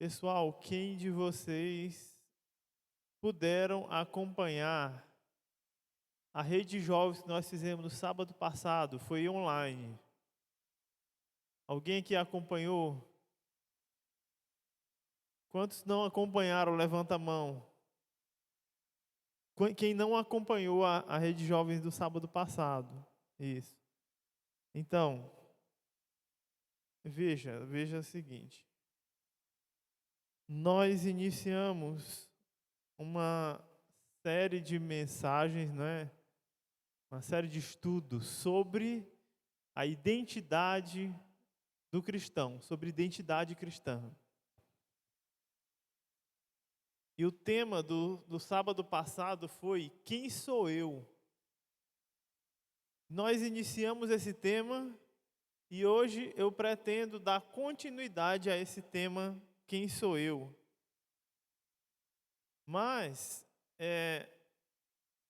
Pessoal, quem de vocês puderam acompanhar a rede de jovens que nós fizemos no sábado passado? Foi online. Alguém aqui acompanhou? Quantos não acompanharam? Levanta a mão. Quem não acompanhou a rede de jovens do sábado passado? Isso. Então, veja o seguinte. Nós iniciamos uma série de mensagens, né? Uma série de estudos sobre a identidade do cristão, sobre identidade cristã. E o tema do sábado passado foi: quem sou eu? Nós iniciamos esse tema e hoje eu pretendo dar continuidade a esse tema: quem sou eu? Mas,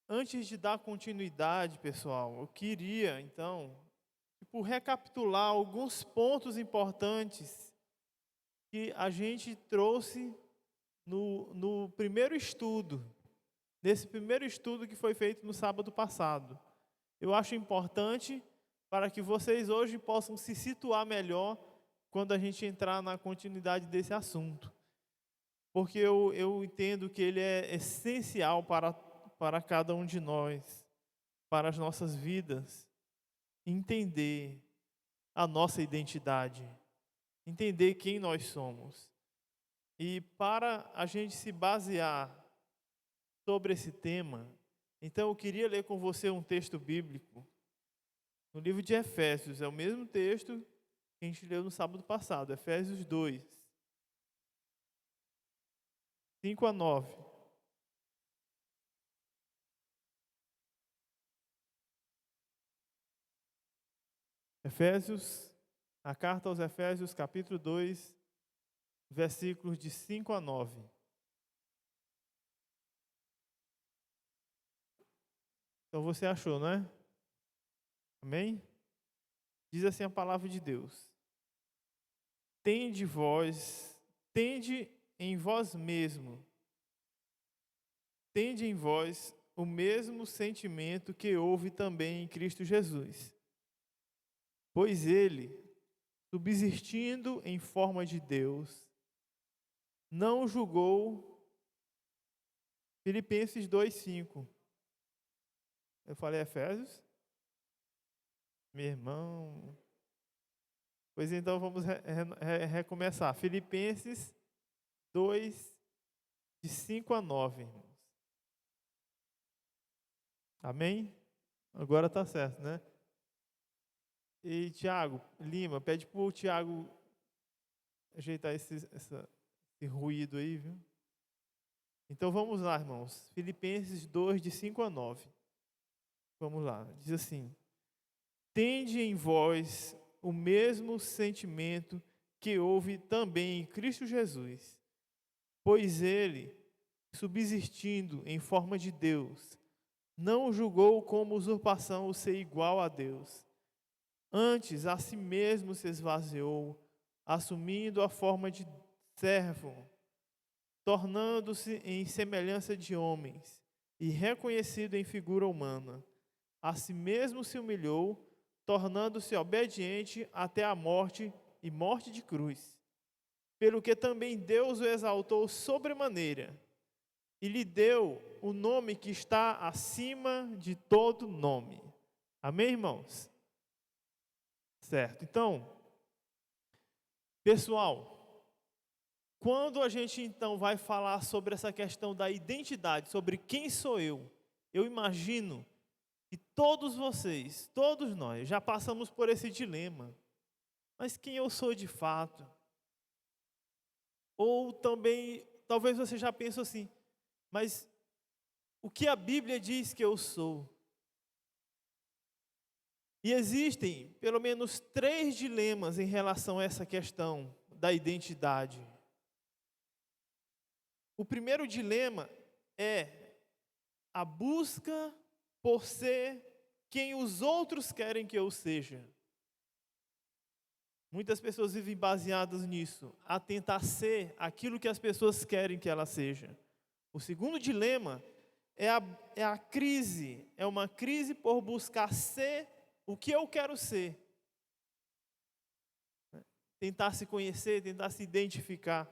antes de dar continuidade, pessoal, eu queria, então, recapitular alguns pontos importantes que a gente trouxe no primeiro estudo, nesse primeiro estudo que foi feito no sábado passado. Eu acho importante para que vocês hoje possam se situar melhor quando a gente entrar na continuidade desse assunto. Porque eu entendo que ele é essencial para cada um de nós, para as nossas vidas, entender a nossa identidade, entender quem nós somos. E para a gente se basear sobre esse tema, então eu queria ler com você um texto bíblico no livro de Efésios. É o mesmo texto que a gente leu no sábado passado, Efésios 2, 5 a 9. Efésios, a carta aos Efésios, capítulo 2, versículos de 5 a 9. Então você achou, não é? Amém? Diz assim a palavra de Deus: tende em vós mesmo, tende em vós o mesmo sentimento que houve também em Cristo Jesus. Pois ele, subsistindo em forma de Deus, não julgou. Filipenses 2:5. Eu falei Efésios? Meu irmão. Pois então vamos recomeçar. Filipenses 2, de 5 a 9, irmãos. Amém? Agora está certo, né? E Tiago Lima, pede para o Tiago ajeitar esse ruído aí, viu? Então vamos lá, irmãos. Filipenses 2, de 5 a 9. Vamos lá. Diz assim: tende em vós o mesmo sentimento que houve também em Cristo Jesus, pois ele, subsistindo em forma de Deus, não julgou como usurpação o ser igual a Deus. Antes, a si mesmo se esvaziou, assumindo a forma de servo, tornando-se em semelhança de homens, e reconhecido em figura humana. A si mesmo se humilhou, tornando-se obediente até a morte e morte de cruz. Pelo que também Deus o exaltou sobremaneira, e lhe deu o nome que está acima de todo nome. Amém, irmãos? Certo. Então, pessoal, quando a gente então vai falar sobre essa questão da identidade, sobre quem sou eu imagino que todos vocês, todos nós, já passamos por esse dilema. Mas quem eu sou de fato? Ou também, talvez você já pense assim, mas o que a Bíblia diz que eu sou? E existem pelo menos 3 dilemas em relação a essa questão da identidade. O primeiro dilema é a busca por ser quem os outros querem que eu seja. Muitas pessoas vivem baseadas nisso, a tentar ser aquilo que as pessoas querem que ela seja. O segundo dilema é a crise, é uma crise por buscar ser o que eu quero ser. Tentar se conhecer, tentar se identificar.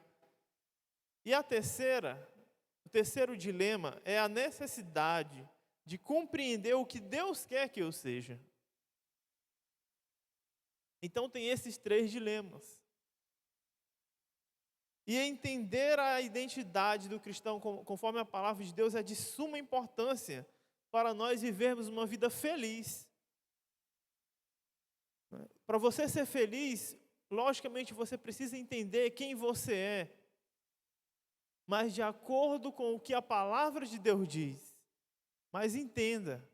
E o terceiro dilema é a necessidade de compreender o que Deus quer que eu seja. Então tem esses 3 dilemas. E entender a identidade do cristão conforme a palavra de Deus é de suma importância para nós vivermos uma vida feliz. Para você ser feliz, logicamente você precisa entender quem você é, mas de acordo com o que a palavra de Deus diz. Mas entenda,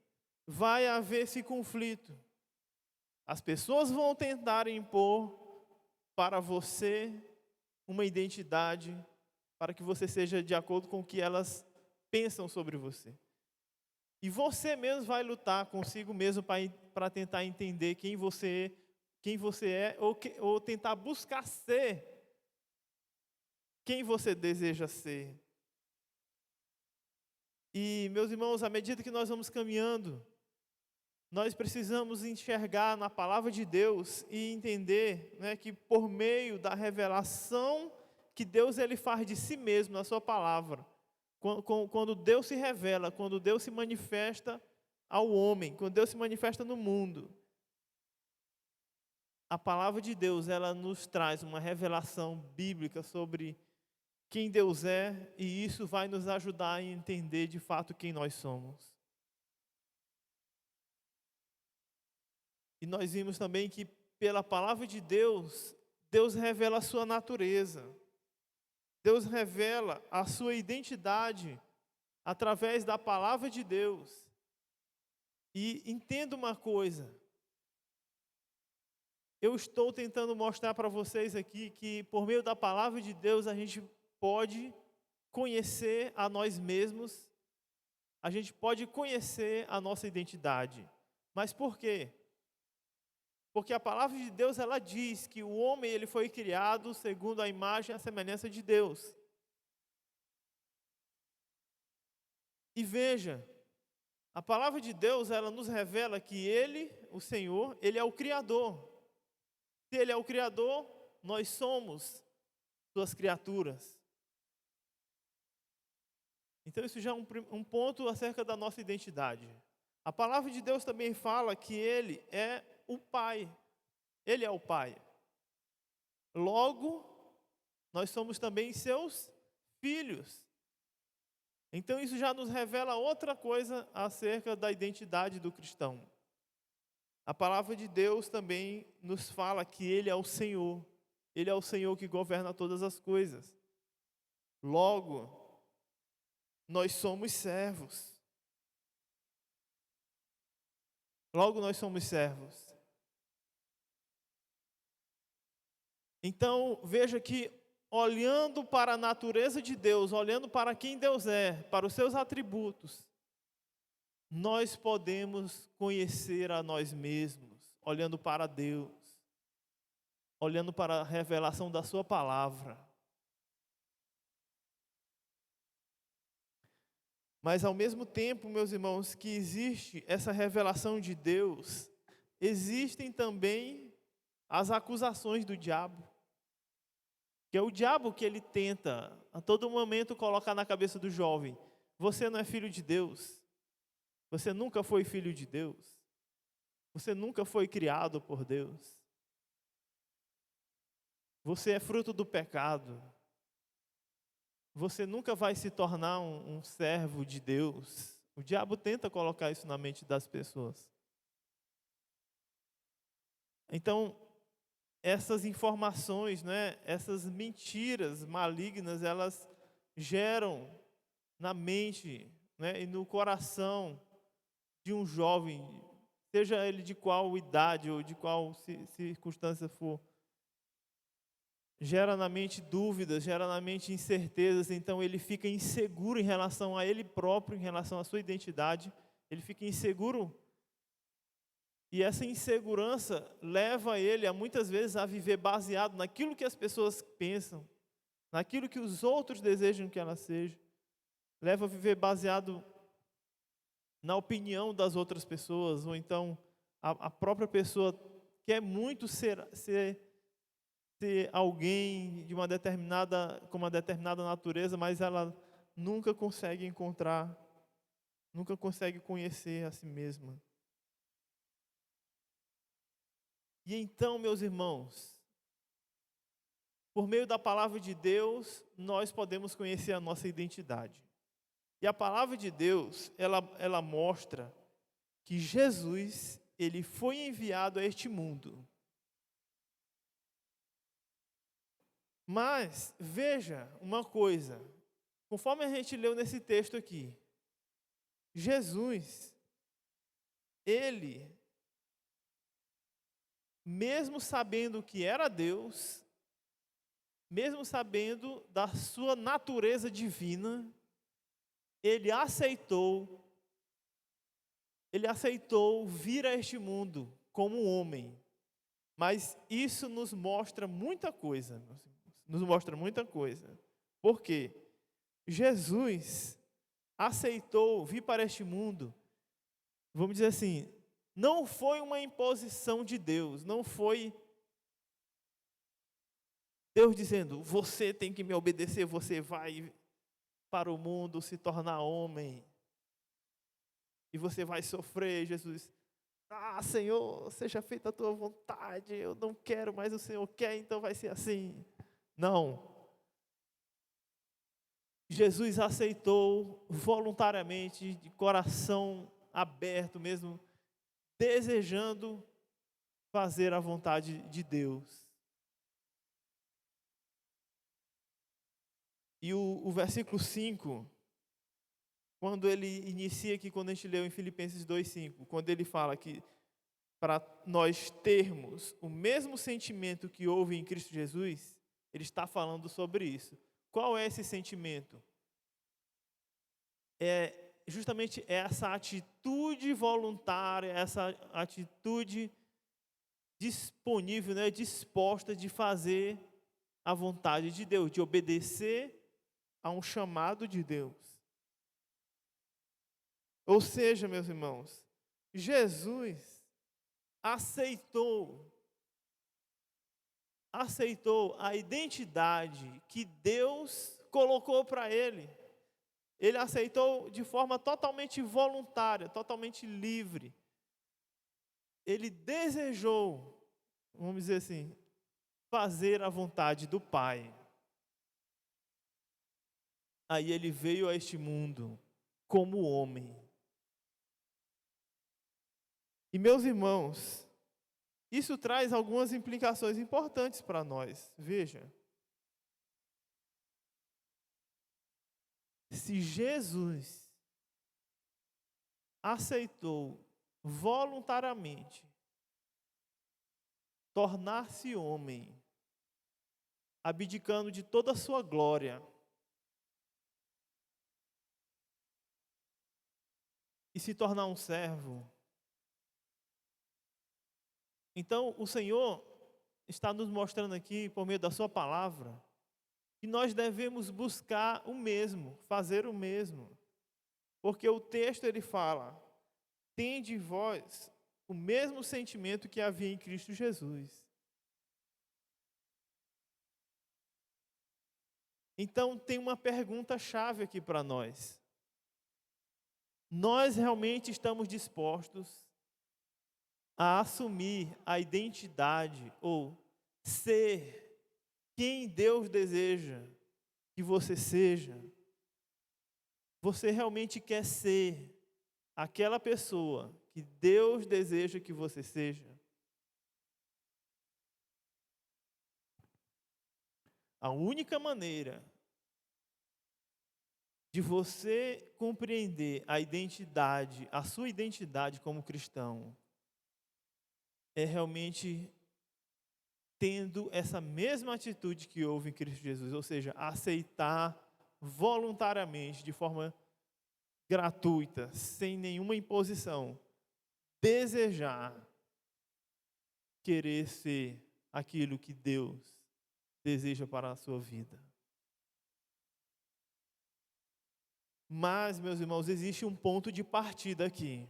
vai haver esse conflito. As pessoas vão tentar impor para você uma identidade, para que você seja de acordo com o que elas pensam sobre você. E você mesmo vai lutar consigo mesmo para tentar entender quem você é ou tentar buscar ser quem você deseja ser. E, meus irmãos, à medida que nós vamos caminhando, nós precisamos enxergar na palavra de Deus e entender, né, que por meio da revelação que Deus ele faz de si mesmo na sua palavra, quando Deus se revela, quando Deus se manifesta ao homem, quando Deus se manifesta no mundo, a palavra de Deus ela nos traz uma revelação bíblica sobre quem Deus é, e isso vai nos ajudar a entender de fato quem nós somos. E nós vimos também que pela palavra de Deus, Deus revela a sua natureza. Deus revela a sua identidade através da palavra de Deus. E entenda uma coisa. Eu estou tentando mostrar para vocês aqui que por meio da palavra de Deus a gente pode conhecer a nós mesmos. A gente pode conhecer a nossa identidade. Mas por quê? Porque a palavra de Deus, ela diz que o homem ele foi criado segundo a imagem e a semelhança de Deus. E veja, a palavra de Deus, ela nos revela que Ele, o Senhor, Ele é o Criador. Se Ele é o Criador, nós somos suas criaturas. Então isso já é um ponto acerca da nossa identidade. A palavra de Deus também fala que Ele é o Pai. Ele é o Pai. Logo, nós somos também seus filhos. Então isso já nos revela outra coisa acerca da identidade do cristão. A palavra de Deus também nos fala que Ele é o Senhor. Ele é o Senhor que governa todas as coisas. Logo, nós somos servos. Logo, nós somos servos. Então, veja que olhando para a natureza de Deus, olhando para quem Deus é, para os seus atributos, nós podemos conhecer a nós mesmos, olhando para Deus, olhando para a revelação da sua palavra. Mas ao mesmo tempo, meus irmãos, que existe essa revelação de Deus, existem também as acusações do diabo. Que é o diabo que ele tenta a todo momento colocar na cabeça do jovem: você não é filho de Deus. Você nunca foi filho de Deus. Você nunca foi criado por Deus. Você é fruto do pecado. Você nunca vai se tornar um servo de Deus. O diabo tenta colocar isso na mente das pessoas. Então, essas informações, né, essas mentiras malignas, elas geram na mente, né, e no coração de um jovem, seja ele de qual idade ou de qual circunstância for, gera na mente dúvidas, gera na mente incertezas, então ele fica inseguro em relação a ele próprio, em relação à sua identidade, ele fica inseguro E essa insegurança leva ele a muitas vezes a viver baseado naquilo que as pessoas pensam, naquilo que os outros desejam que ela seja. Leva a viver baseado na opinião das outras pessoas, ou então a própria pessoa quer muito ser alguém de uma determinada, com uma determinada natureza, mas ela nunca consegue encontrar, nunca consegue conhecer a si mesma. E então, meus irmãos, por meio da palavra de Deus, nós podemos conhecer a nossa identidade. E a palavra de Deus, ela mostra que Jesus, ele foi enviado a este mundo. Mas, veja uma coisa, conforme a gente leu nesse texto aqui, Jesus, ele, mesmo sabendo que era Deus, mesmo sabendo da sua natureza divina, ele aceitou vir a este mundo como um homem. Mas isso nos mostra muita coisa, nos mostra muita coisa. Por quê? Jesus aceitou vir para este mundo, vamos dizer assim, não foi uma imposição de Deus, não foi Deus dizendo, você tem que me obedecer, você vai para o mundo se tornar homem, e você vai sofrer. Jesus, Senhor, seja feita a tua vontade, eu não quero, mas o Senhor quer, então vai ser assim. Não. Jesus aceitou voluntariamente, de coração aberto mesmo, desejando fazer a vontade de Deus. E o versículo 5, quando ele inicia aqui, quando a gente leu em Filipenses 2,5, quando ele fala que para nós termos o mesmo sentimento que houve em Cristo Jesus, ele está falando sobre isso. Qual é esse sentimento? É justamente essa atitude voluntária, essa atitude disponível, né, disposta de fazer a vontade de Deus, de obedecer a um chamado de Deus. Ou seja, meus irmãos, Jesus aceitou a identidade que Deus colocou para ele. Ele aceitou de forma totalmente voluntária, totalmente livre. Ele desejou, vamos dizer assim, fazer a vontade do Pai. Aí ele veio a este mundo como homem. E meus irmãos, isso traz algumas implicações importantes para nós. Veja. Se Jesus aceitou voluntariamente tornar-se homem, abdicando de toda a sua glória, e se tornar um servo, então o Senhor está nos mostrando aqui, por meio da sua palavra, que nós devemos buscar o mesmo, fazer o mesmo. Porque o texto ele fala, tende vós o mesmo sentimento que havia em Cristo Jesus. Então tem uma pergunta-chave aqui para nós. Nós realmente estamos dispostos a assumir a identidade ou ser quem Deus deseja que você seja? Você realmente quer ser aquela pessoa que Deus deseja que você seja? A única maneira de você compreender a identidade, a sua identidade como cristão, é realmente tendo essa mesma atitude que houve em Cristo Jesus, ou seja, aceitar voluntariamente, de forma gratuita, sem nenhuma imposição, desejar querer ser aquilo que Deus deseja para a sua vida. Mas, meus irmãos, existe um ponto de partida aqui.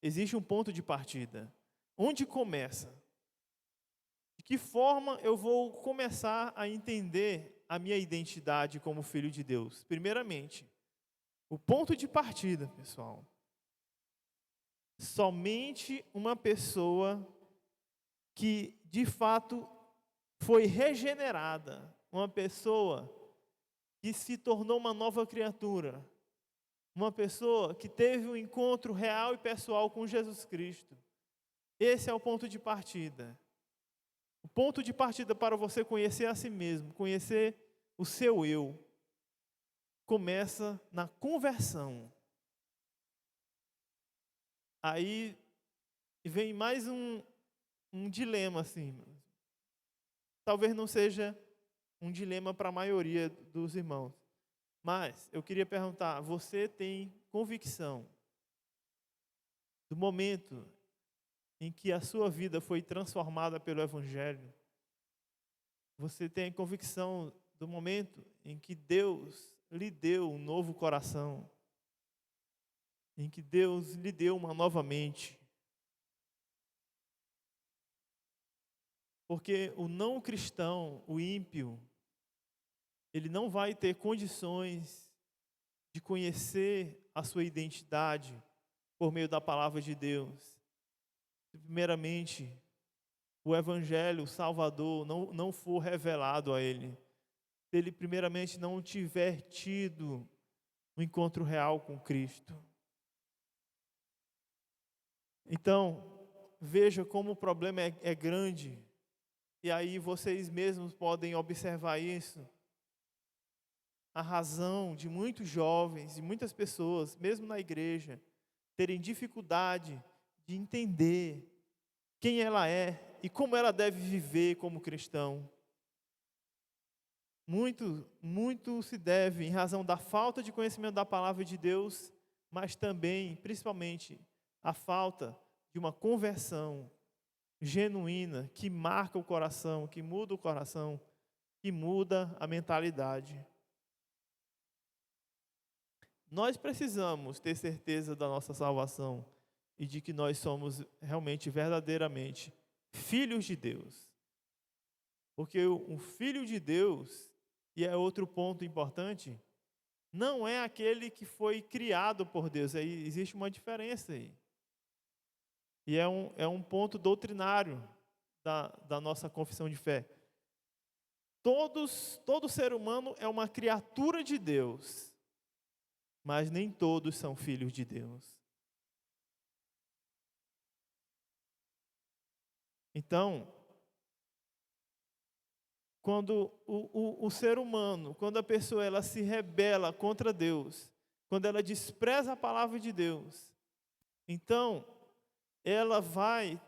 Existe um ponto de partida. Onde começa? De que forma eu vou começar a entender a minha identidade como filho de Deus? Primeiramente, o ponto de partida, pessoal. Somente uma pessoa que, de fato, foi regenerada, uma pessoa que se tornou uma nova criatura, uma pessoa que teve um encontro real e pessoal com Jesus Cristo. Esse é o ponto de partida. O ponto de partida para você conhecer a si mesmo, conhecer o seu eu, começa na conversão. Aí vem mais um dilema, assim. Talvez não seja um dilema para a maioria dos irmãos. Mas eu queria perguntar, você tem convicção do momento em que a sua vida foi transformada pelo Evangelho? Você tem convicção do momento em que Deus lhe deu um novo coração? Em que Deus lhe deu uma nova mente? Porque o não cristão, o ímpio, ele não vai ter condições de conhecer a sua identidade por meio da palavra de Deus. Primeiramente, o Evangelho, o Salvador, não for revelado a ele. Se ele primeiramente não tiver tido um encontro real com Cristo. Então, veja como o problema é grande. E aí vocês mesmos podem observar isso. A razão de muitos jovens e muitas pessoas, mesmo na igreja, terem dificuldade de entender quem ela é e como ela deve viver como cristão. Muito se deve em razão da falta de conhecimento da palavra de Deus, mas também, principalmente, a falta de uma conversão genuína que marca o coração, que muda o coração, que muda a mentalidade. Nós precisamos ter certeza da nossa salvação e de que nós somos realmente, verdadeiramente, filhos de Deus. Porque um filho de Deus, e é outro ponto importante, não é aquele que foi criado por Deus. Aí existe uma diferença aí. E é um ponto doutrinário da nossa confissão de fé. Todo ser humano é uma criatura de Deus, mas nem todos são filhos de Deus. Então, quando o ser humano, quando a pessoa ela se rebela contra Deus, quando ela despreza a palavra de Deus, então ela vai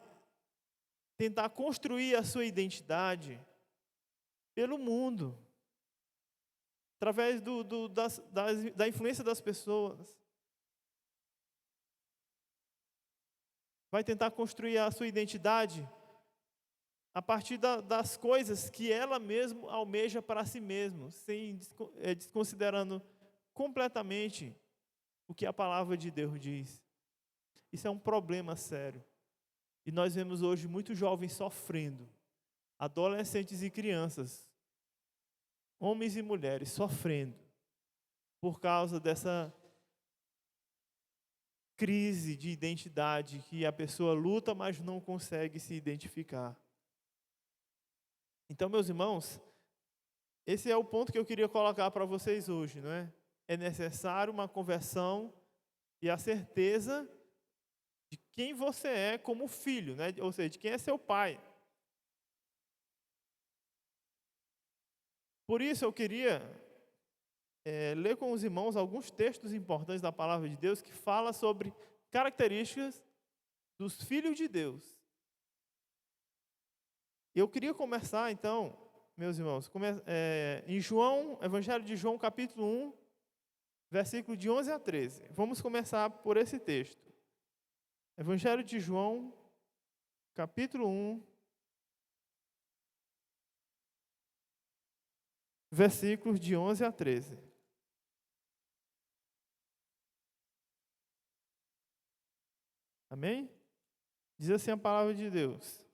tentar construir a sua identidade pelo mundo, através da influência das pessoas. Vai tentar construir a sua identidade a partir das coisas que ela mesma almeja para si mesma, desconsiderando completamente o que a palavra de Deus diz. Isso é um problema sério. E nós vemos hoje muitos jovens sofrendo, adolescentes e crianças, homens e mulheres sofrendo por causa dessa crise de identidade que a pessoa luta, mas não consegue se identificar. Então, meus irmãos, esse é o ponto que eu queria colocar para vocês hoje, não é? É necessário uma conversão e a certeza de quem você é como filho, né? Ou seja, de quem é seu pai. Por isso eu queria ler com os irmãos alguns textos importantes da palavra de Deus que fala sobre características dos filhos de Deus. Eu queria começar, então, meus irmãos, em João, Evangelho de João, capítulo 1, versículo de 11 a 13. Vamos começar por esse texto. Evangelho de João, capítulo 1, versículos de 11 a 13. Amém? Diz assim a palavra de Deus.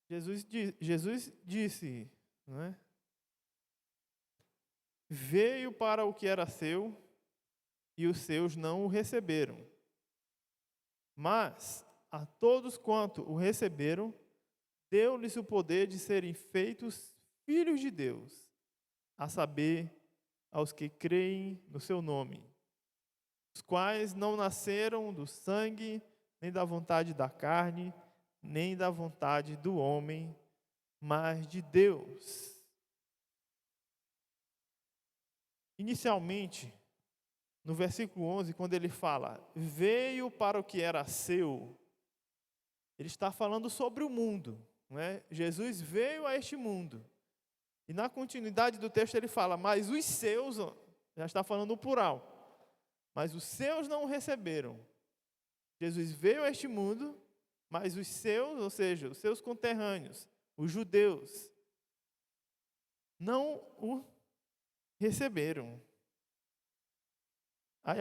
Jesus disse, não é? Veio para o que era seu, e os seus não o receberam. Mas a todos quanto o receberam, deu-lhes o poder de serem feitos filhos de Deus, a saber, aos que creem no seu nome, os quais não nasceram do sangue, nem da vontade da carne, nem da vontade do homem, mas de Deus. Inicialmente, no versículo 11, quando ele fala, veio para o que era seu, ele está falando sobre o mundo, não é? Jesus veio a este mundo. E na continuidade do texto ele fala, mas os seus, já está falando no plural, mas os seus não o receberam. Jesus veio a este mundo, mas os seus, ou seja, os seus conterrâneos, os judeus, não o receberam. Aí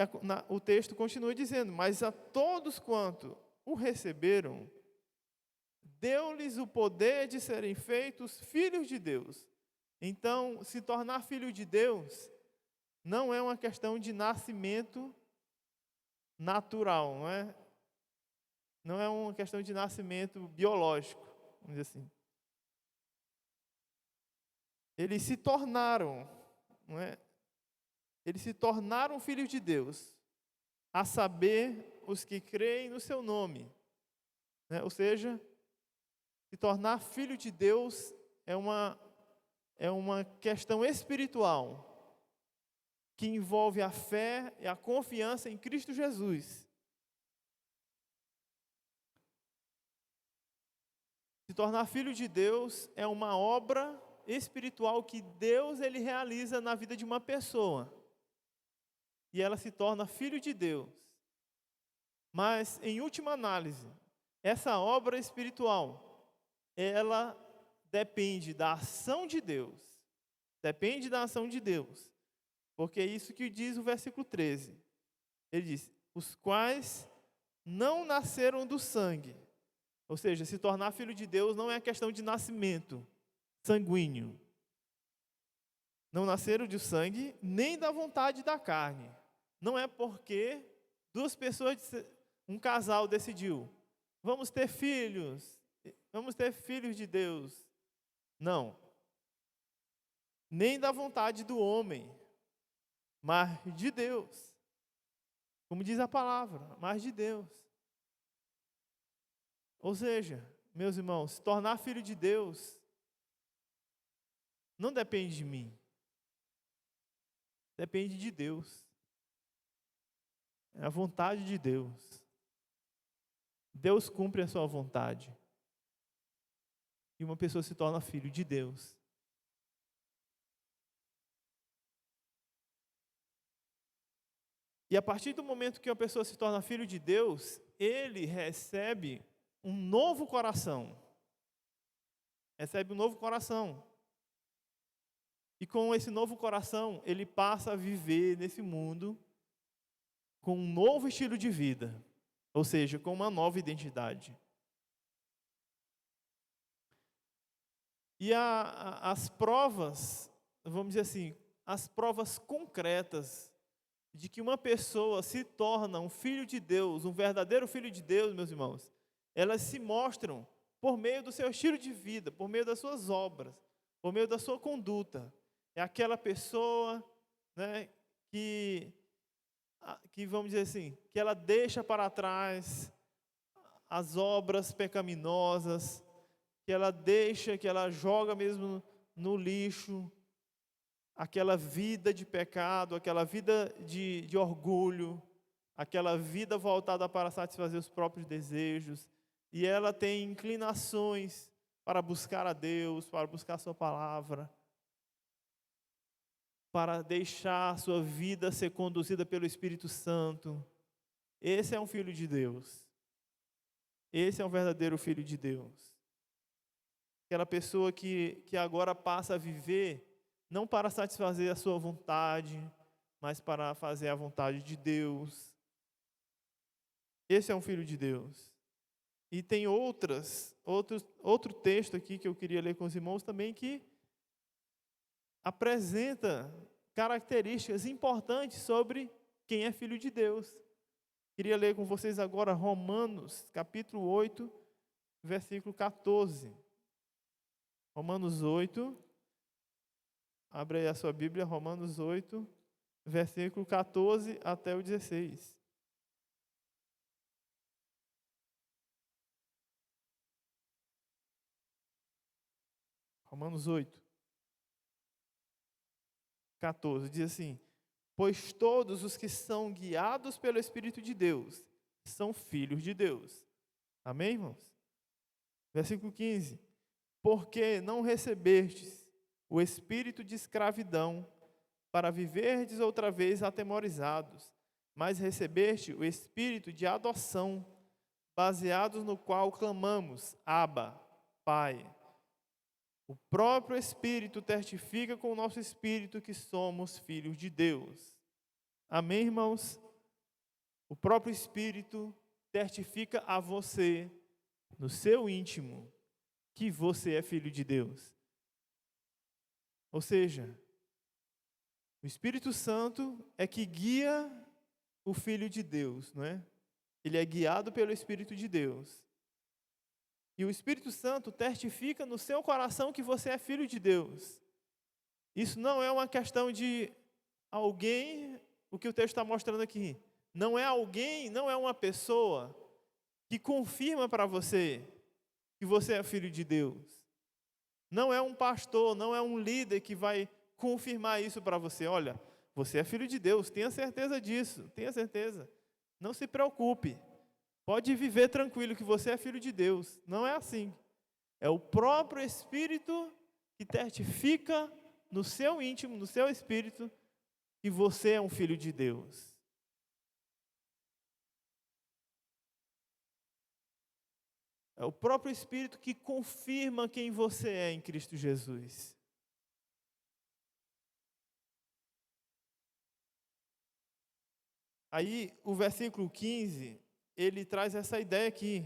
o texto continua dizendo, mas a todos quanto o receberam, deu-lhes o poder de serem feitos filhos de Deus. Então, se tornar filho de Deus não é uma questão de nascimento natural, não é? Não é uma questão de nascimento biológico, vamos dizer assim. Eles se tornaram, não é? Eles se tornaram filhos de Deus, a saber, os que creem no seu nome. Né? Ou seja, se tornar filho de Deus é uma questão espiritual, que envolve a fé e a confiança em Cristo Jesus. Se tornar filho de Deus é uma obra espiritual que Deus ele realiza na vida de uma pessoa. E ela se torna filho de Deus. Mas, em última análise, essa obra espiritual, ela depende da ação de Deus. Depende da ação de Deus. Porque é isso que diz o versículo 13. Ele diz, os quais não nasceram do sangue. Ou seja, se tornar filho de Deus não é questão de nascimento sanguíneo. Não nasceram de sangue, nem da vontade da carne. Não é porque duas pessoas, um casal decidiu, vamos ter filhos de Deus. Não. Nem da vontade do homem, mas de Deus. Como diz a palavra, mas de Deus. Ou seja, meus irmãos, se tornar filho de Deus não depende de mim. Depende de Deus. É a vontade de Deus. Deus cumpre a sua vontade. E uma pessoa se torna filho de Deus. E a partir do momento que uma pessoa se torna filho de Deus, ele recebe um novo coração. Recebe um novo coração. E com esse novo coração, ele passa a viver nesse mundo com um novo estilo de vida. Ou seja, com uma nova identidade. E as provas, vamos dizer assim, as provas concretas de que uma pessoa se torna um filho de Deus, um verdadeiro filho de Deus, meus irmãos, elas se mostram por meio do seu estilo de vida, por meio das suas obras, por meio da sua conduta. É aquela pessoa, né, que vamos dizer assim, que ela deixa para trás as obras pecaminosas, que ela joga mesmo no lixo, aquela vida de pecado, aquela vida de orgulho, aquela vida voltada para satisfazer os próprios desejos, e ela tem inclinações para buscar a Deus, para buscar a sua palavra, para deixar a sua vida ser conduzida pelo Espírito Santo. Esse é um filho de Deus. Esse é um verdadeiro filho de Deus. Aquela pessoa que agora passa a viver não para satisfazer a sua vontade, mas para fazer a vontade de Deus. Esse é um filho de Deus. E tem outro texto aqui que eu queria ler com os irmãos também que apresenta características importantes sobre quem é filho de Deus. Queria ler com vocês agora Romanos, capítulo 8, versículo 14. Romanos 8, abre aí a sua Bíblia, Romanos 8, versículo 14 até o 16. Romanos 8, 14, diz assim: pois todos os que são guiados pelo Espírito de Deus são filhos de Deus. Amém, irmãos? Versículo 15: porque não recebestes o espírito de escravidão para viverdes outra vez atemorizados, mas recebeste o espírito de adoção, baseados no qual clamamos, Abba, Pai. O próprio Espírito testifica com o nosso espírito que somos filhos de Deus. Amém, irmãos? O próprio Espírito testifica a você, no seu íntimo, que você é filho de Deus. Ou seja, o Espírito Santo é que guia o Filho de Deus, não é? Ele é guiado pelo Espírito de Deus. E o Espírito Santo testifica no seu coração que você é filho de Deus. Isso não é uma questão de alguém, o que o texto está mostrando aqui. Não é alguém, não é uma pessoa que confirma para você que você é filho de Deus. Não é um pastor, não é um líder que vai confirmar isso para você. Olha, você é filho de Deus, tenha certeza disso, tenha certeza. Não se preocupe. Pode viver tranquilo que você é filho de Deus. Não é assim. É o próprio Espírito que testifica no seu íntimo, no seu espírito, que você é um filho de Deus. É o próprio Espírito que confirma quem você é em Cristo Jesus. Aí, o versículo 15, ele traz essa ideia aqui.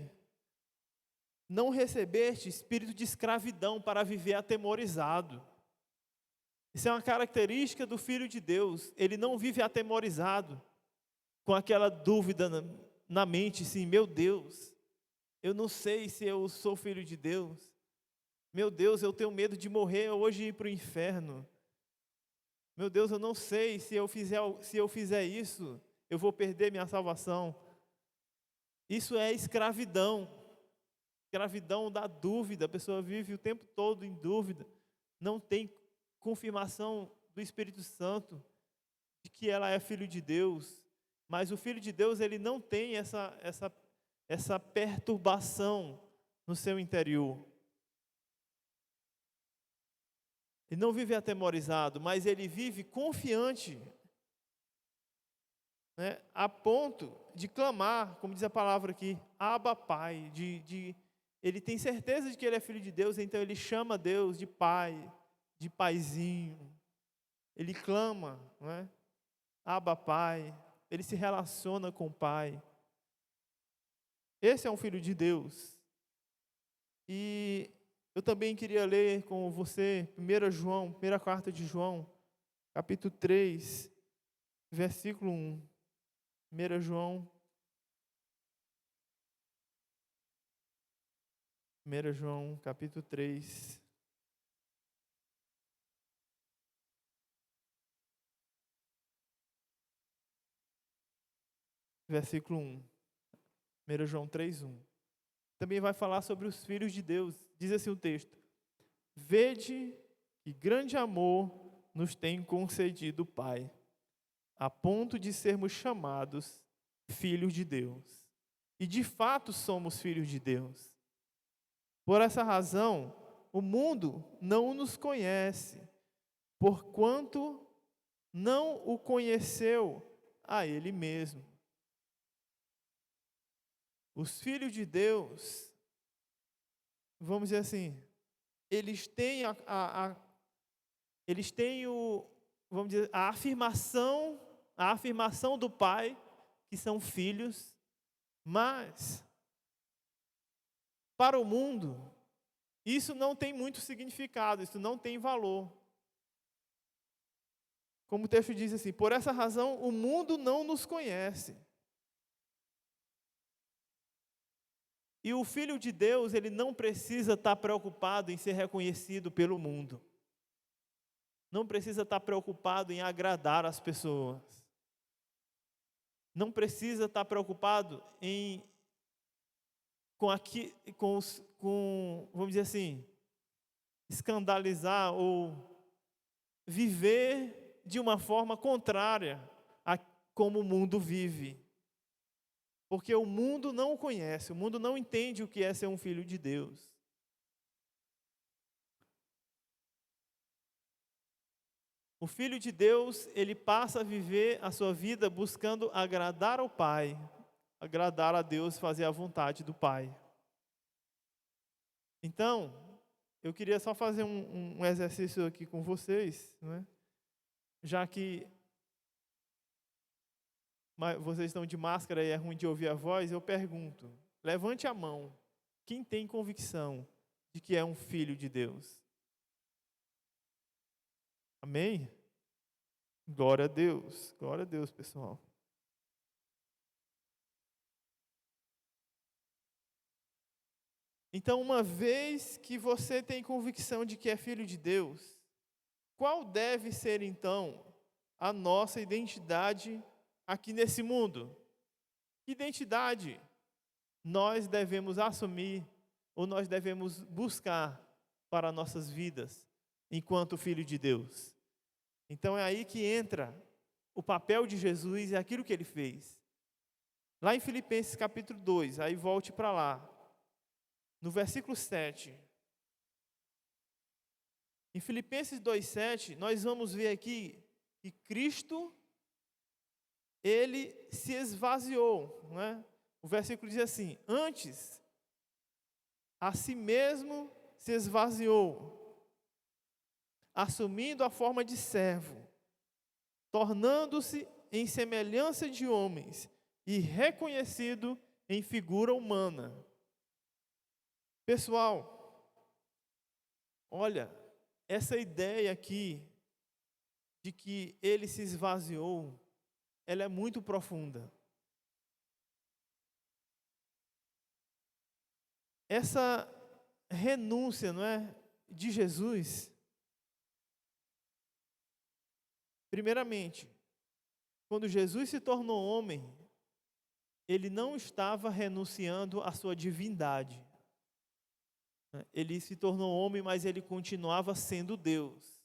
Não recebeste espírito de escravidão para viver atemorizado. Isso é uma característica do Filho de Deus. Ele não vive atemorizado, com aquela dúvida na mente, assim, meu Deus, eu não sei se eu sou filho de Deus. Meu Deus, eu tenho medo de morrer hoje e ir para o inferno. Meu Deus, eu não sei se eu fizer isso, eu vou perder minha salvação. Isso é escravidão. Escravidão da dúvida. A pessoa vive o tempo todo em dúvida. Não tem confirmação do Espírito Santo de que ela é filho de Deus. Mas o Filho de Deus, ele não tem essa perturbação no seu interior. Ele não vive atemorizado, mas ele vive confiante, né, a ponto de clamar, como diz a palavra aqui, Abba, Pai. Ele tem certeza de que ele é filho de Deus, então ele chama Deus de Pai, de Paizinho. Ele clama, não é? Abba, Pai. Ele se relaciona com o Pai. Esse é um filho de Deus. E eu também queria ler com você 1 João, primeira carta de João, capítulo 3, versículo 1. 1 João, 1 João, capítulo 3. Versículo 1. 1 João 3, 1. Também vai falar sobre os filhos de Deus. Diz assim o texto: vede que grande amor nos tem concedido o Pai, a ponto de sermos chamados filhos de Deus. E de fato somos filhos de Deus. Por essa razão, o mundo não nos conhece, porquanto não o conheceu a Ele mesmo. Os filhos de Deus, vamos dizer assim, eles têm vamos dizer, a afirmação do Pai, que são filhos, mas para o mundo, isso não tem muito significado, isso não tem valor. Como o texto diz assim, por essa razão o mundo não nos conhece. E o Filho de Deus, ele não precisa estar preocupado em ser reconhecido pelo mundo. Não precisa estar preocupado em agradar as pessoas. Não precisa estar preocupado vamos dizer assim, escandalizar ou viver de uma forma contrária a como o mundo vive. Porque o mundo não o conhece, o mundo não entende o que é ser um filho de Deus. O Filho de Deus, ele passa a viver a sua vida buscando agradar ao Pai, agradar a Deus, fazer a vontade do Pai. Então, eu queria só fazer um exercício aqui com vocês, né? Já que vocês estão de máscara e é ruim de ouvir a voz, eu pergunto, levante a mão, quem tem convicção de que é um filho de Deus? Amém? Glória a Deus, pessoal. Então, uma vez que você tem convicção de que é filho de Deus, qual deve ser então a nossa identidade aqui nesse mundo? Que identidade nós devemos assumir ou nós devemos buscar para nossas vidas enquanto filho de Deus? Então é aí que entra o papel de Jesus e aquilo que ele fez. Lá em Filipenses capítulo 2, aí volte para lá, no versículo 7. Em Filipenses 2,7, nós vamos ver aqui que Cristo, ele se esvaziou, não é? O versículo diz assim, antes, a si mesmo se esvaziou, assumindo a forma de servo, tornando-se em semelhança de homens e reconhecido em figura humana. Pessoal, olha, essa ideia aqui de que ele se esvaziou, ela é muito profunda. Essa renúncia, não é, de Jesus, primeiramente, quando Jesus se tornou homem, ele não estava renunciando à sua divindade. Ele se tornou homem, mas ele continuava sendo Deus.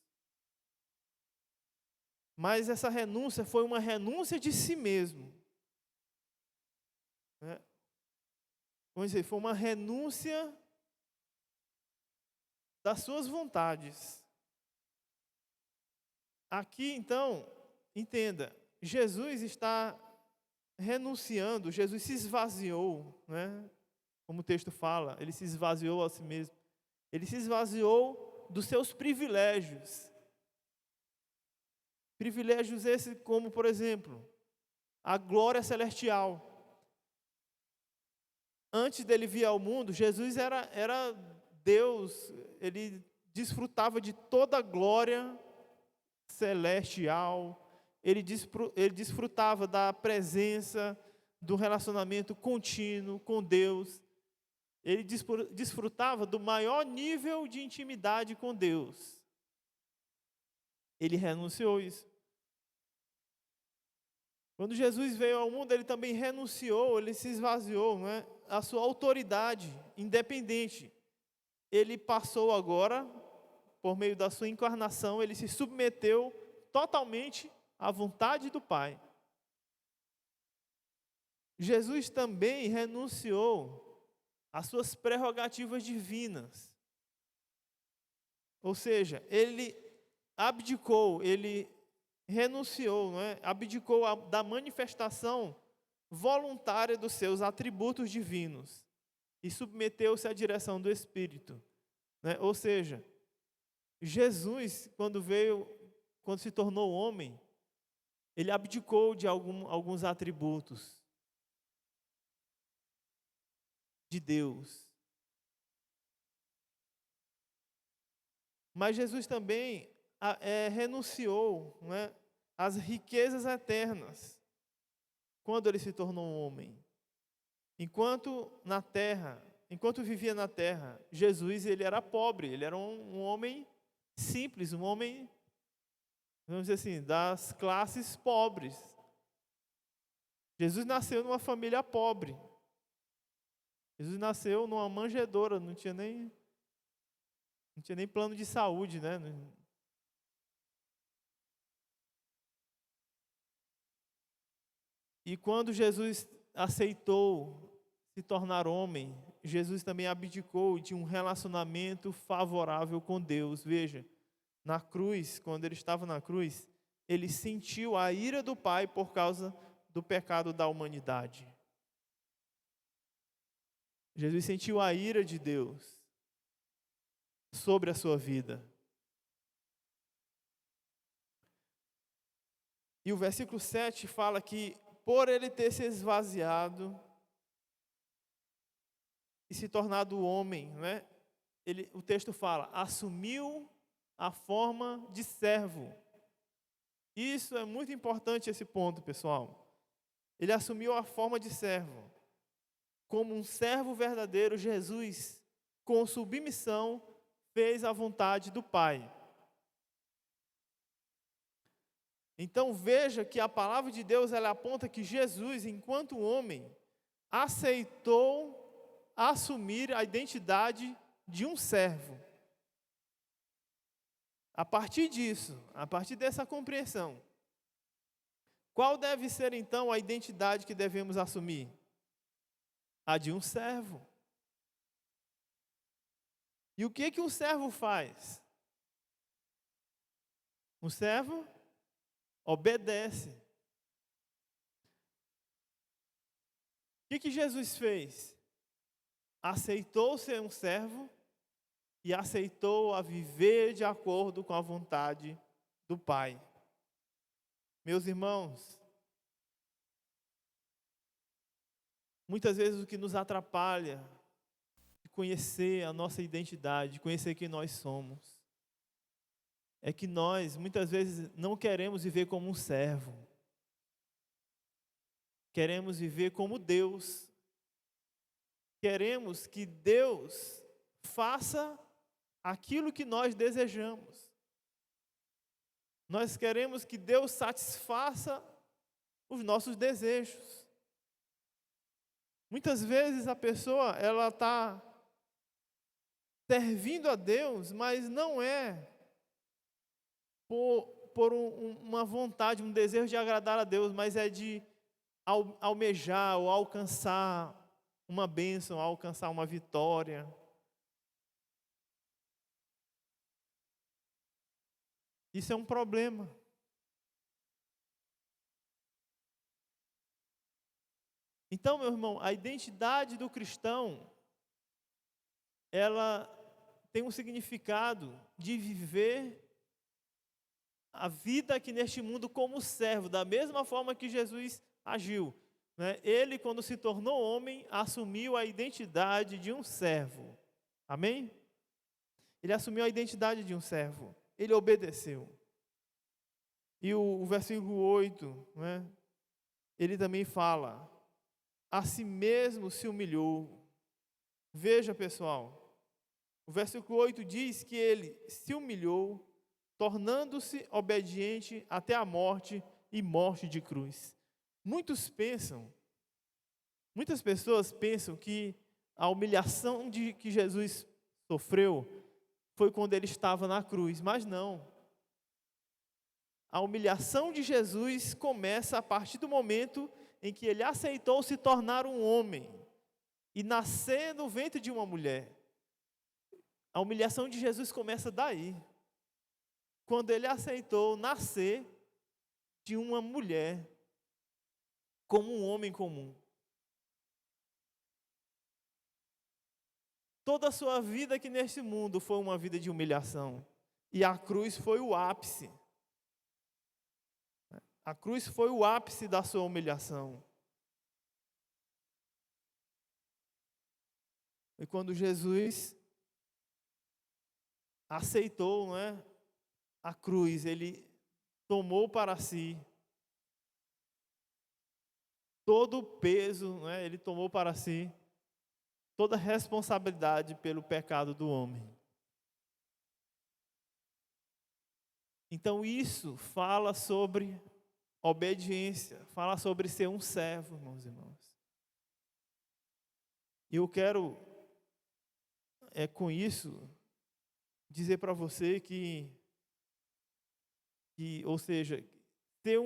Mas essa renúncia foi uma renúncia de si mesmo. Vamos dizer, foi uma renúncia das suas vontades. Aqui, então, entenda, Jesus está renunciando, Jesus se esvaziou, né? Como o texto fala, ele se esvaziou a si mesmo. Ele se esvaziou dos seus privilégios. Privilégios esses como, por exemplo, a glória celestial. Antes dele vir ao mundo, Jesus era Deus, ele desfrutava de toda a glória celestial, ele desfrutava da presença, do relacionamento contínuo com Deus, ele desfrutava do maior nível de intimidade com Deus. Ele renunciou isso. Quando Jesus veio ao mundo, ele também renunciou, ele se esvaziou, não é? A sua autoridade independente. Ele passou agora, por meio da sua encarnação, ele se submeteu totalmente à vontade do Pai. Jesus também renunciou às suas prerrogativas divinas. Ou seja, ele abdicou, ele renunciou, não é? Abdicou da manifestação voluntária dos seus atributos divinos e submeteu-se à direção do Espírito, né? Ou seja, Jesus, quando se tornou homem, ele abdicou de alguns atributos de Deus. Mas Jesus também renunciou, né, às riquezas eternas quando ele se tornou um homem. Enquanto vivia na terra, Jesus ele era pobre, ele era um homem simples, um homem, vamos dizer assim, das classes pobres. Jesus nasceu numa família pobre. Jesus nasceu numa manjedoura, não tinha nem plano de saúde, né? E quando Jesus aceitou se tornar homem, Jesus também abdicou de um relacionamento favorável com Deus. Veja, na cruz, quando ele estava na cruz, ele sentiu a ira do Pai por causa do pecado da humanidade. Jesus sentiu a ira de Deus sobre a sua vida. E o versículo 7 fala que por ele ter se esvaziado e se tornado homem, né? O texto fala, assumiu a forma de servo. Isso é muito importante, esse ponto, pessoal. Ele assumiu a forma de servo. Como um servo verdadeiro, Jesus, com submissão, fez a vontade do Pai. Então veja que a palavra de Deus ela aponta que Jesus, enquanto homem, aceitou assumir a identidade de um servo. A partir disso, a partir dessa compreensão, qual deve ser então a identidade que devemos assumir? A de um servo. E o que um servo faz? Um servo obedece. O que Jesus fez? Aceitou ser um servo e aceitou a viver de acordo com a vontade do Pai. Meus irmãos, muitas vezes o que nos atrapalha de conhecer a nossa identidade, de conhecer quem nós somos, é que nós, muitas vezes, não queremos viver como um servo. Queremos viver como Deus. Queremos que Deus faça aquilo que nós desejamos. Nós queremos que Deus satisfaça os nossos desejos. Muitas vezes a pessoa, ela está servindo a Deus, mas não é por uma vontade, um desejo de agradar a Deus, mas é de almejar ou alcançar uma bênção, alcançar uma vitória. Isso é um problema. Então, meu irmão, a identidade do cristão, ela tem um significado de viver a vida aqui neste mundo como servo, da mesma forma que Jesus agiu, né? Ele, quando se tornou homem, assumiu a identidade de um servo. Amém? Ele assumiu a identidade de um servo. Ele obedeceu. E o versículo 8, né? Ele também fala, a si mesmo se humilhou. Veja, pessoal, o versículo 8 diz que ele se humilhou, tornando-se obediente até a morte e morte de cruz. Muitas pessoas pensam que a humilhação que Jesus sofreu foi quando ele estava na cruz, mas não. A humilhação de Jesus começa a partir do momento em que ele aceitou se tornar um homem e nascer no ventre de uma mulher. A humilhação de Jesus começa daí. Quando ele aceitou nascer de uma mulher, como um homem comum. Toda a sua vida aqui neste mundo foi uma vida de humilhação. E a cruz foi o ápice. A cruz foi o ápice da sua humilhação. E quando Jesus aceitou, não é, a cruz, ele tomou para si todo o peso, não é, ele tomou para si toda a responsabilidade pelo pecado do homem. Então isso fala sobre obediência, fala sobre ser um servo, meus irmãos. E eu quero, com isso, dizer para você que, ou seja, ser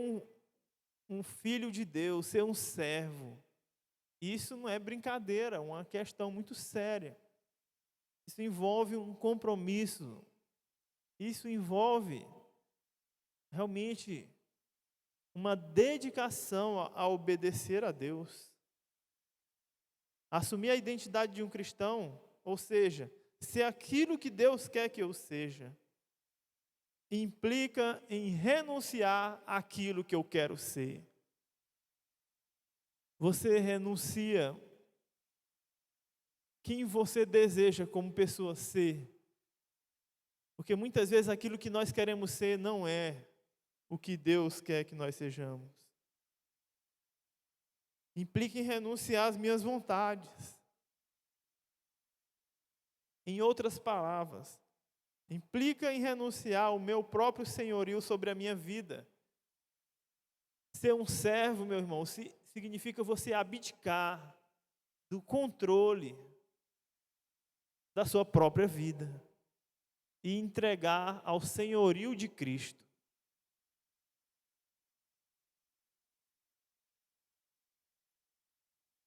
um filho de Deus, ser um servo, isso não é brincadeira, é uma questão muito séria. Isso envolve um compromisso, isso envolve realmente uma dedicação a obedecer a Deus. Assumir a identidade de um cristão, ou seja, ser aquilo que Deus quer que eu seja, implica em renunciar àquilo que eu quero ser. Você renuncia quem você deseja como pessoa ser. Porque muitas vezes aquilo que nós queremos ser não é o que Deus quer que nós sejamos. Implica em renunciar às minhas vontades. Em outras palavras, implica em renunciar ao meu próprio senhorio sobre a minha vida. Ser um servo, meu irmão, significa você abdicar do controle da sua própria vida e entregar ao senhorio de Cristo.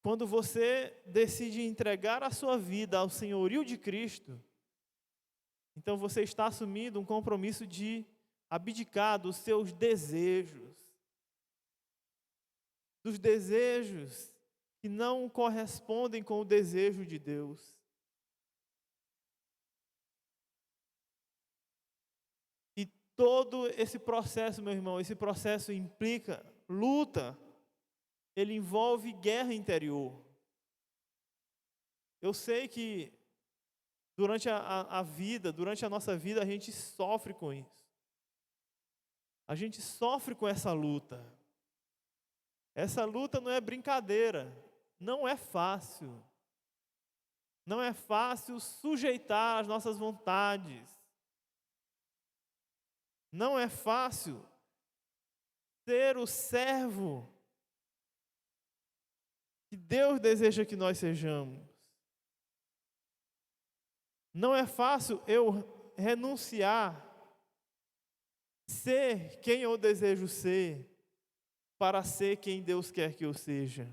Quando você decide entregar a sua vida ao senhorio de Cristo, então você está assumindo um compromisso de abdicar dos seus desejos, dos desejos que não correspondem com o desejo de Deus. E todo esse processo, meu irmão, esse processo implica luta, ele envolve guerra interior. Eu sei que durante a vida, durante a nossa vida, a gente sofre com isso. A gente sofre com essa luta. Essa luta não é brincadeira, não é fácil. Não é fácil sujeitar as nossas vontades. Não é fácil ser o servo que Deus deseja que nós sejamos. Não é fácil eu renunciar, ser quem eu desejo ser, para ser quem Deus quer que eu seja.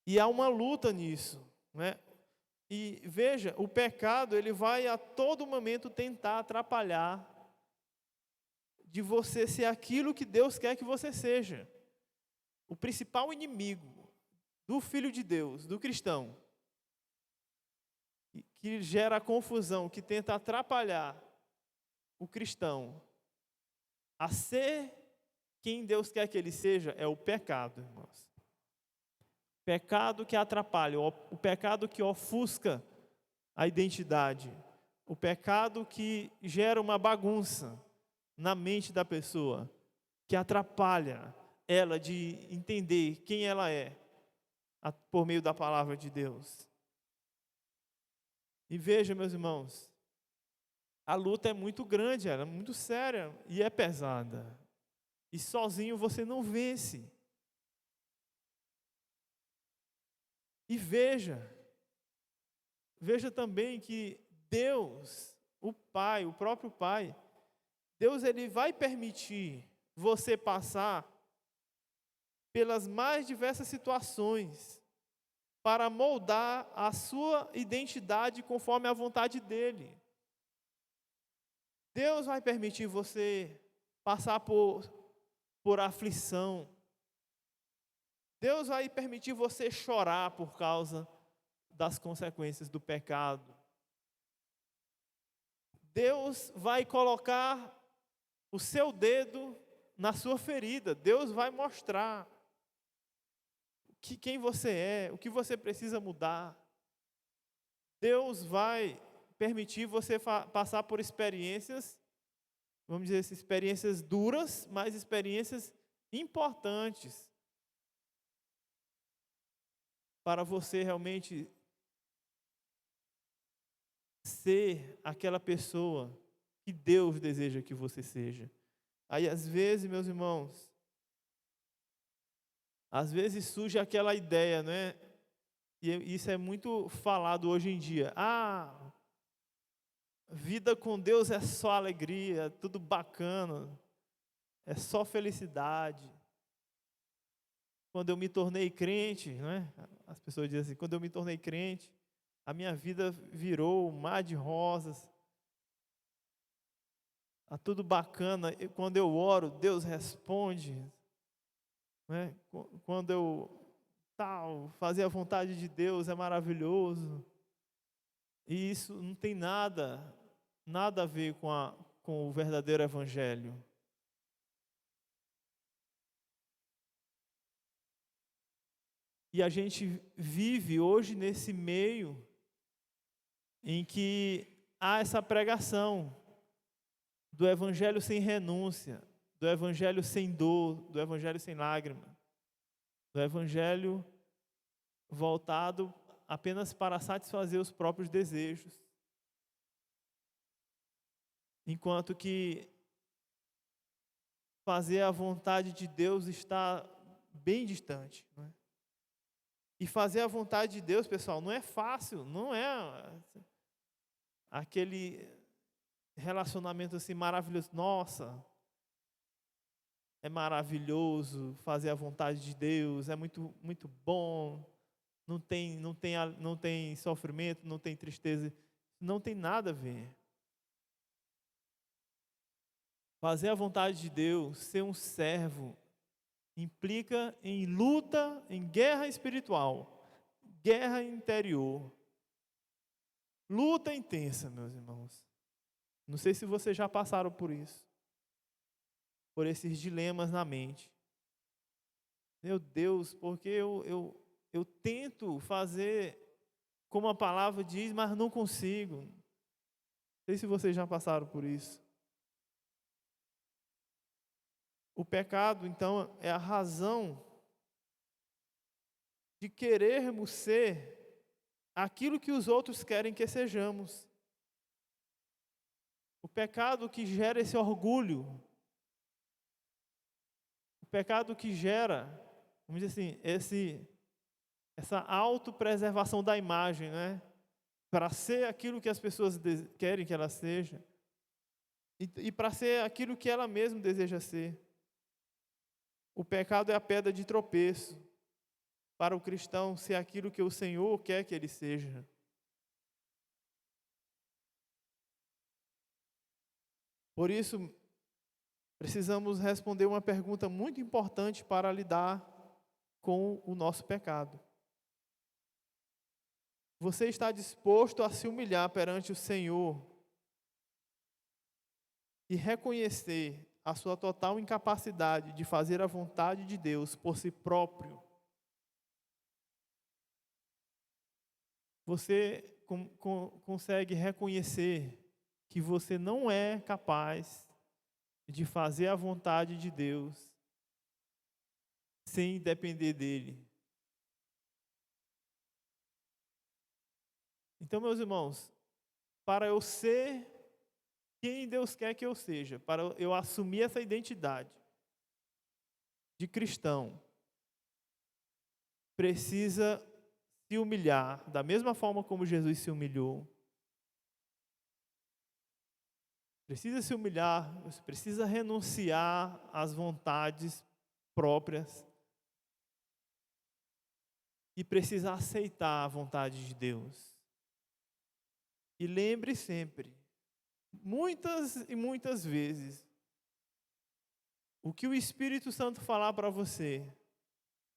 E há uma luta nisso, né? E veja, o pecado, ele vai a todo momento tentar atrapalhar de você ser aquilo que Deus quer que você seja. O principal inimigo do Filho de Deus, do cristão, que gera confusão, que tenta atrapalhar o cristão a ser quem Deus quer que ele seja, é o pecado, irmãos. Pecado que atrapalha, o pecado que ofusca a identidade, o pecado que gera uma bagunça na mente da pessoa, que atrapalha ela de entender quem ela é por meio da palavra de Deus. E veja, meus irmãos, a luta é muito grande, ela é muito séria e é pesada. E sozinho você não vence. E veja também que Deus, o Pai, o próprio Pai, Deus, ele vai permitir você passar pelas mais diversas situações para moldar a sua identidade conforme a vontade dele. Deus vai permitir você passar por aflição. Deus vai permitir você chorar por causa das consequências do pecado. Deus vai colocar o seu dedo na sua ferida. Deus vai mostrar quem você é, o que você precisa mudar. Deus vai permitir você passar por experiências, vamos dizer assim, experiências duras, mas experiências importantes para você realmente ser aquela pessoa que Deus deseja que você seja. Aí, às vezes, meus irmãos, às vezes surge aquela ideia, né? E isso é muito falado hoje em dia. Vida com Deus é só alegria, é tudo bacana, é só felicidade. Quando eu me tornei crente, né? As pessoas dizem assim, quando eu me tornei crente, a minha vida virou um mar de rosas. Está tudo bacana. Quando eu oro, Deus responde. Né? Quando eu fazer a vontade de Deus é maravilhoso. E isso não tem nada a ver com o verdadeiro evangelho. E a gente vive hoje nesse meio em que há essa pregação do evangelho sem renúncia, do evangelho sem dor, do evangelho sem lágrima, do evangelho voltado apenas para satisfazer os próprios desejos. Enquanto que fazer a vontade de Deus está bem distante. Não é? E fazer a vontade de Deus, pessoal, não é fácil, não é aquele relacionamento assim maravilhoso. Nossa, é maravilhoso fazer a vontade de Deus, é muito, muito bom. Não tem sofrimento, não tem tristeza, não tem nada a ver. Fazer a vontade de Deus, ser um servo, implica em luta, em guerra espiritual, guerra interior. Luta intensa, meus irmãos. Não sei se vocês já passaram por isso, por esses dilemas na mente. Meu Deus, porque eu tento fazer como a palavra diz, mas não consigo. Não sei se vocês já passaram por isso. O pecado, então, é a razão de querermos ser aquilo que os outros querem que sejamos. O pecado que gera esse orgulho. O pecado que gera, vamos dizer assim, essa autopreservação da imagem, né? Para ser aquilo que as pessoas querem que ela seja. E para ser aquilo que ela mesma deseja ser. O pecado é a pedra de tropeço para o cristão ser aquilo que o Senhor quer que ele seja. Por isso, precisamos responder uma pergunta muito importante para lidar com o nosso pecado. Você está disposto a se humilhar perante o Senhor e reconhecer a sua total incapacidade de fazer a vontade de Deus por si próprio? Você consegue reconhecer que você não é capaz de fazer a vontade de Deus sem depender dele? Então, meus irmãos, para eu ser quem Deus quer que eu seja, para eu assumir essa identidade de cristão, precisa se humilhar da mesma forma como Jesus se humilhou. Precisa se humilhar, você precisa renunciar às vontades próprias e precisa aceitar a vontade de Deus. E lembre sempre, muitas e muitas vezes, O que o Espírito Santo falar para você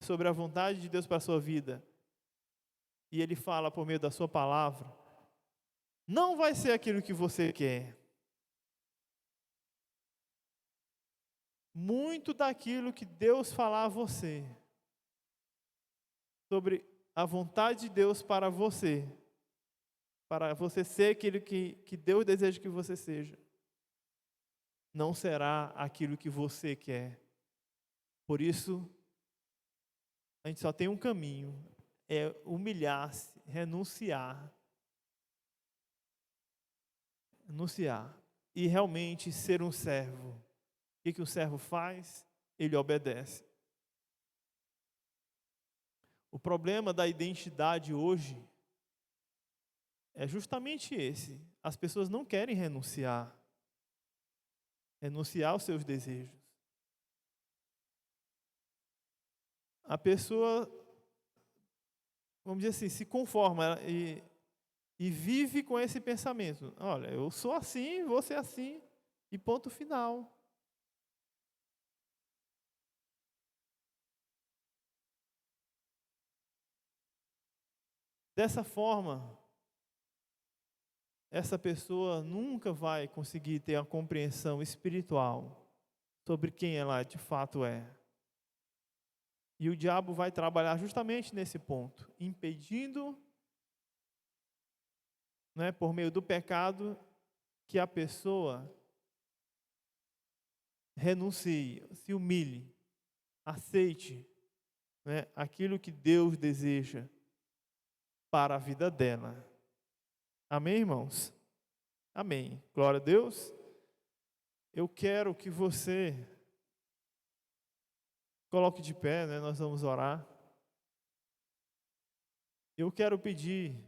sobre a vontade de Deus para a sua vida, e Ele fala por meio da sua palavra, não vai ser aquilo que você quer. Muito daquilo que Deus falar a você, sobre a vontade de Deus para você ser aquilo que Deus deseja que você seja, não será aquilo que você quer. Por isso, a gente só tem um caminho, é humilhar-se, renunciar e realmente ser um servo. O que o servo faz? Ele obedece. O problema da identidade hoje é justamente esse. As pessoas não querem renunciar aos seus desejos. A pessoa, vamos dizer assim, se conforma e vive com esse pensamento. Olha, eu sou assim, vou ser assim, e ponto final. Dessa forma, essa pessoa nunca vai conseguir ter a compreensão espiritual sobre quem ela de fato é. E o diabo vai trabalhar justamente nesse ponto, impedindo, por meio do pecado, que a pessoa renuncie, se humilhe, aceite aquilo que Deus deseja para a vida dela. Amém, irmãos? Amém. Glória a Deus. Eu quero que você coloque de pé, nós vamos orar. Eu quero pedir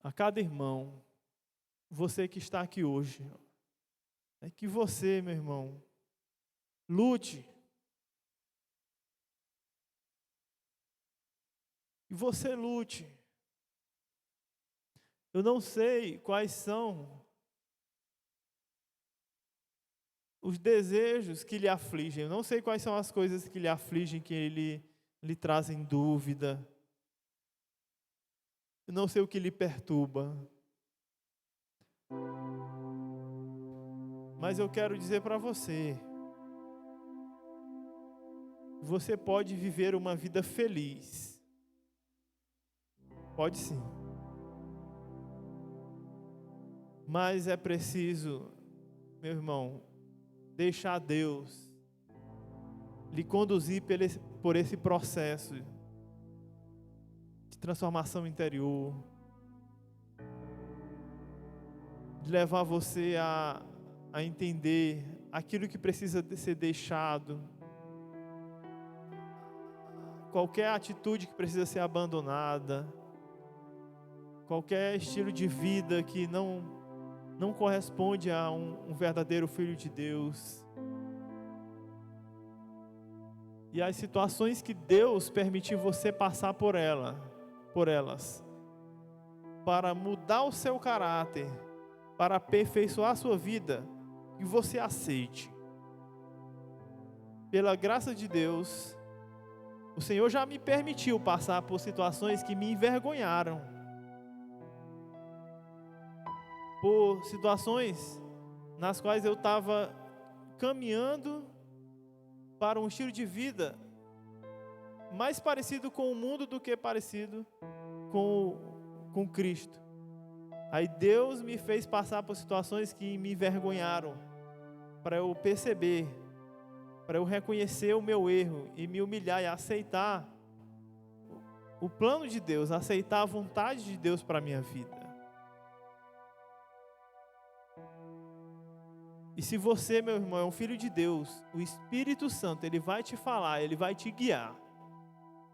a cada irmão, você que está aqui hoje, que você, meu irmão, lute. Que você lute. Eu não sei quais são os desejos que lhe afligem. Eu não sei quais são as coisas que lhe afligem, que lhe trazem dúvida. Eu não sei o que lhe perturba. Mas eu quero dizer para você, você pode viver uma vida feliz. Pode sim. Mas é preciso, meu irmão, deixar Deus lhe conduzir por esse processo de transformação interior, de levar você a entender aquilo que precisa ser deixado, qualquer atitude que precisa ser abandonada, qualquer estilo de vida que não corresponde a um verdadeiro filho de Deus. E as situações que Deus permitiu você passar por elas, para mudar o seu caráter, para aperfeiçoar a sua vida, que você aceite. Pela graça de Deus, o Senhor já me permitiu passar por situações que me envergonharam, por situações nas quais eu estava caminhando para um estilo de vida mais parecido com o mundo do que parecido com Cristo. Aí Deus me fez passar por situações que me envergonharam, para eu perceber, para eu reconhecer o meu erro e me humilhar e aceitar o plano de Deus, aceitar a vontade de Deus para a minha vida. E se você, meu irmão, é um filho de Deus, o Espírito Santo, Ele vai te falar, Ele vai te guiar.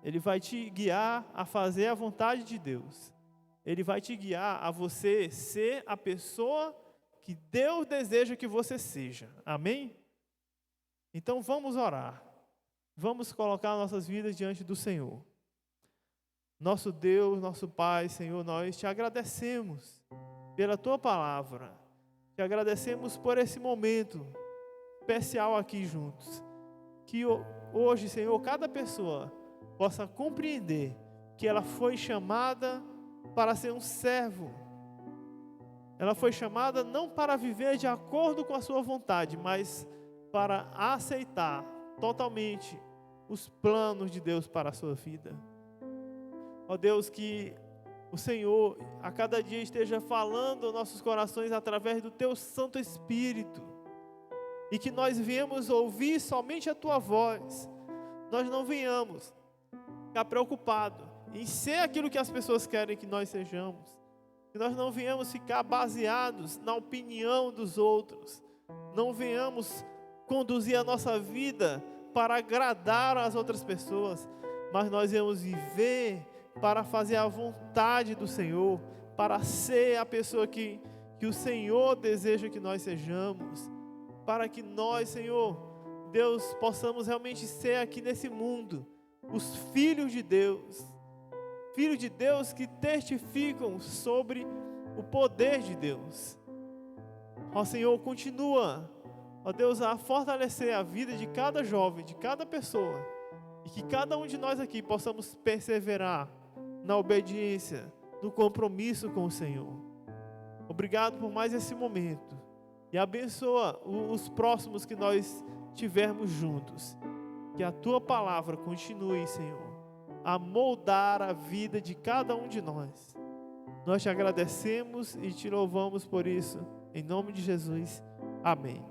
Ele vai te guiar a fazer a vontade de Deus. Ele vai te guiar a você ser a pessoa que Deus deseja que você seja. Amém? Então vamos orar. Vamos colocar nossas vidas diante do Senhor. Nosso Deus, nosso Pai, Senhor, nós te agradecemos pela Tua palavra. Te Te agradecemos por esse momento especial aqui juntos. Que hoje, Senhor, cada pessoa possa compreender que ela foi chamada para ser um servo. Ela foi chamada não para viver de acordo com a sua vontade, mas para aceitar totalmente os planos de Deus para a sua vida. Ó Deus, que o Senhor a cada dia esteja falando aos nossos corações através do Teu Santo Espírito, e que nós venhamos ouvir somente a Tua voz. Nós não venhamos ficar preocupados em ser aquilo que as pessoas querem que nós sejamos. Que nós não venhamos ficar baseados na opinião dos outros. Não venhamos conduzir a nossa vida para agradar as outras pessoas, mas nós venhamos viver para fazer a vontade do Senhor, para ser a pessoa que o Senhor deseja que nós sejamos, para que nós, Senhor, Deus, possamos realmente ser aqui nesse mundo os filhos de Deus que testificam sobre o poder de Deus. Ó Senhor, continua, ó Deus, a fortalecer a vida de cada jovem, de cada pessoa, e que cada um de nós aqui possamos perseverar na obediência, no compromisso com o Senhor. Obrigado por mais esse momento, e abençoa os próximos que nós tivermos juntos. Que a Tua palavra continue, Senhor, a moldar a vida de cada um de nós. Nós te agradecemos e te louvamos por isso. Em nome de Jesus. Amém.